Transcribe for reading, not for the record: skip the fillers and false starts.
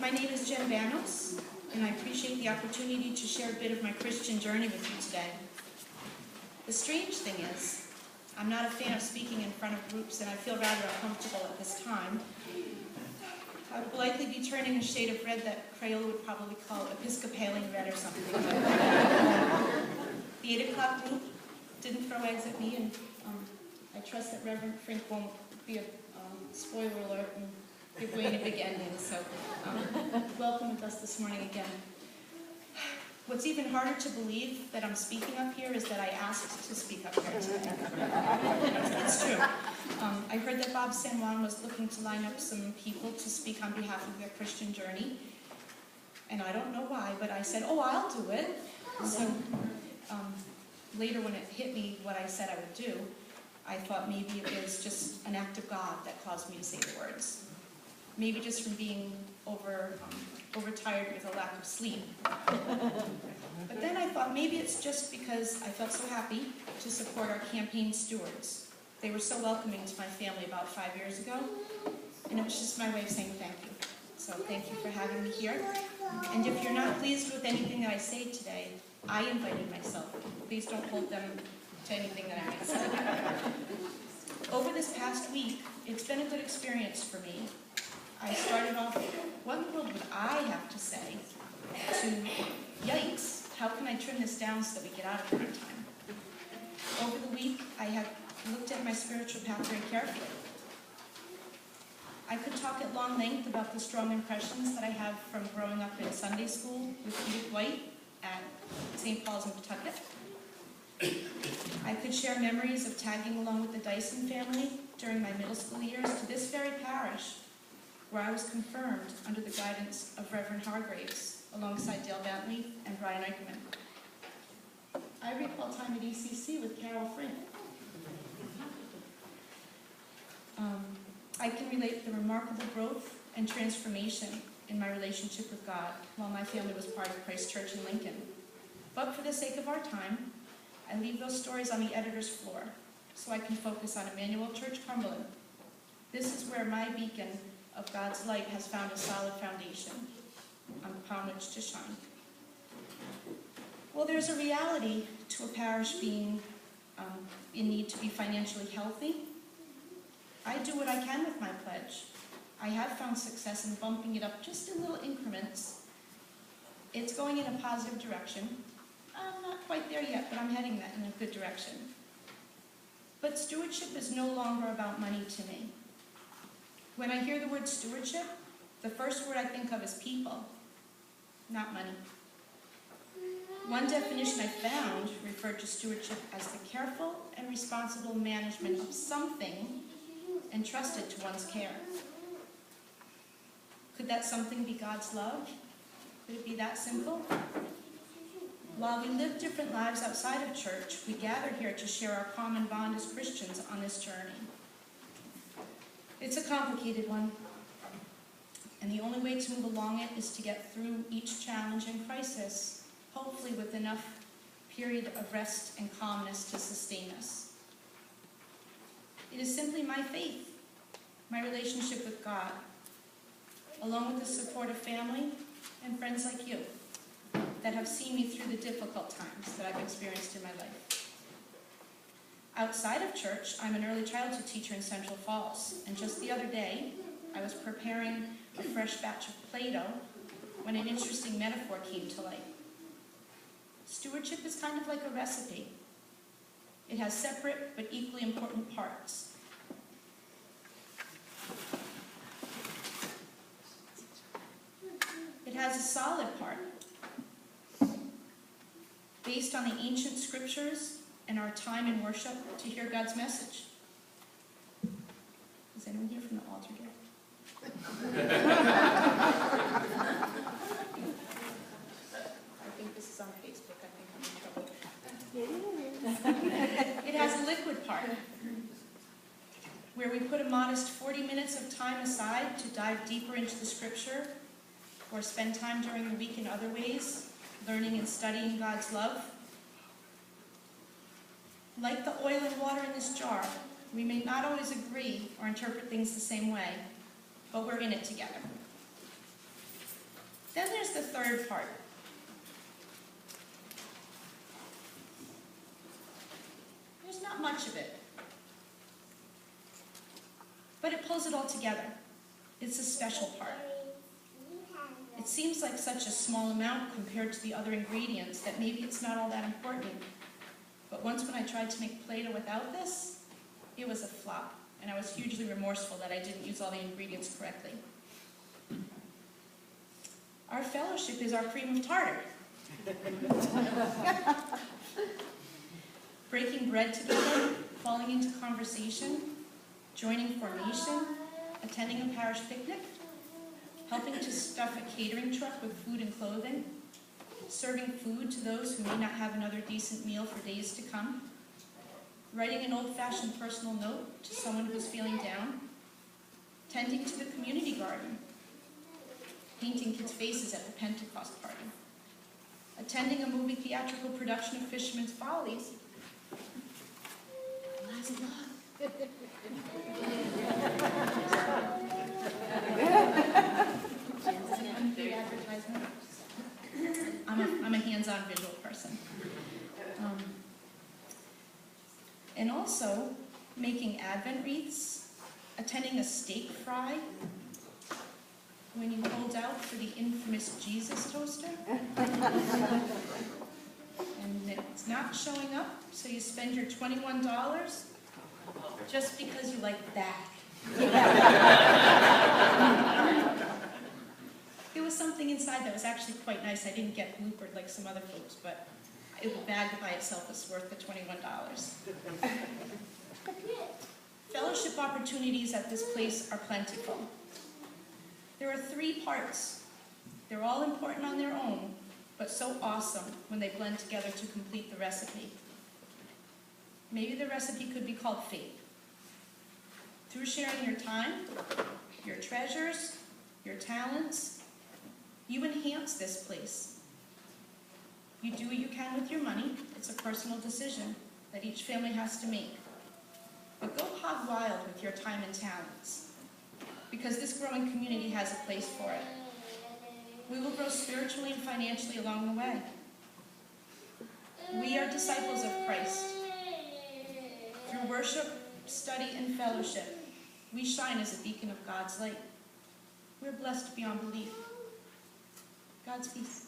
My name is Jen Banos, and I appreciate the opportunity to share a bit of my Christian journey with you today. The strange thing is, I'm not a fan of speaking in front of groups, and I feel rather uncomfortable at this time. I would likely be turning a shade of red that Crayola would probably call Episcopalian red or something. The 8 o'clock group didn't throw eggs at me, and I trust that Reverend Frink won't be a spoiler alert and give away any big endings. So welcome with us this morning again. What's even harder to believe that I'm speaking up here is that I asked to speak up here today. It's true. I heard that Bob San Juan was looking to line up some people to speak on behalf of their Christian journey. And I don't know why, but I said, oh, I'll do it. So later when it hit me what I said I would do, I thought maybe it was just an act of God that caused me to say the words. Maybe just from being overtired with a lack of sleep. But then I thought maybe it's just because I felt so happy to support our campaign stewards. They were so welcoming to my family about 5 years ago, and it was just my way of saying thank you. So thank you for having me here. And if you're not pleased with anything that I say today, I invited myself. Please don't hold them to anything that I might say. Over this past week, it's been a good experience for me. I started off, what in the world would I have to say? To, yikes, how can I trim this down so that we get out of here on time? Over the week, I have looked at my spiritual path very carefully. I could talk at long length about the strong impressions that I have from growing up in Sunday school with Edith White at St. Paul's in Pawtucket. I could share memories of tagging along with the Dyson family during my middle school years to this very parish, where I was confirmed under the guidance of Reverend Hargraves, alongside Dale Bentley and Brian Eicherman. I recall time at ECC with Carol Frink. I can relate the remarkable growth and transformation in my relationship with God while my family was part of Christ Church in Lincoln. But for the sake of our time, I leave those stories on the editor's floor so I can focus on Emmanuel Church, Cumberland. This is where my beacon of God's light has found a solid foundation upon which to shine. Well, there's a reality to a parish being in need to be financially healthy. I do what I can with my pledge. I have found success in bumping it up just in little increments. It's going in a positive direction. I'm not quite there yet, but I'm heading that in a good direction. But stewardship is no longer about money to me. When I hear the word stewardship, the first word I think of is people, not money. One definition I found referred to stewardship as the careful and responsible management of something entrusted to one's care. Could that something be God's love? Could it be that simple? While we live different lives outside of church, we gather here to share our common bond as Christians on this journey. It's a complicated one, and the only way to move along it is to get through each challenge and crisis, hopefully with enough period of rest and calmness to sustain us. It is simply my faith, my relationship with God, along with the support of family and friends like you, that have seen me through the difficult times that I've experienced in my life. Outside of church, I'm an early childhood teacher in Central Falls, and just the other day, I was preparing a fresh batch of Play-Doh when an interesting metaphor came to light. Stewardship is kind of like a recipe. It has separate but equally important parts. It has a solid part, based on the ancient scriptures and our time in worship to hear God's message. Is anyone here from the altar yet? I think this is on Facebook. I think I'm in trouble. It has a liquid part, where we put a modest 40 minutes of time aside to dive deeper into the scripture, or spend time during the week in other ways, learning and studying God's love. Like the oil and water in this jar, we may not always agree or interpret things the same way, but we're in it together. Then there's the third part. There's not much of it, but it pulls it all together. It's a special part. It seems like such a small amount compared to the other ingredients that maybe it's not all that important. But once when I tried to make Play-Doh without this, it was a flop, and I was hugely remorseful that I didn't use all the ingredients correctly. Our fellowship is our cream of tartar. Breaking bread together, falling into conversation, joining formation, attending a parish picnic, helping to stuff a catering truck with food and clothing, serving food to those who may not have another decent meal for days to come, writing an old-fashioned personal note to someone who's feeling down, tending to the community garden, painting kids' faces at the Pentecost party, attending a movie theatrical production of Fisherman's Follies. Last month. I'm a hands-on visual person. And also making Advent wreaths, attending a steak fry, when you hold out for the infamous Jesus toaster, and it's not showing up, so you spend your $21 just because you like that. There was something inside that was actually quite nice. I didn't get bloopered like some other folks, but the bag by itself was worth the $21. Fellowship opportunities at this place are plentiful. There are 3 parts. They're all important on their own, but so awesome when they blend together to complete the recipe. Maybe the recipe could be called faith. Through sharing your time, your treasures, your talents, you enhance this place. You do what you can with your money. It's a personal decision that each family has to make. But go hog wild with your time and talents, because this growing community has a place for it. We will grow spiritually and financially along the way. We are disciples of Christ. Through worship, study, and fellowship, we shine as a beacon of God's light. We're blessed beyond belief. God's peace.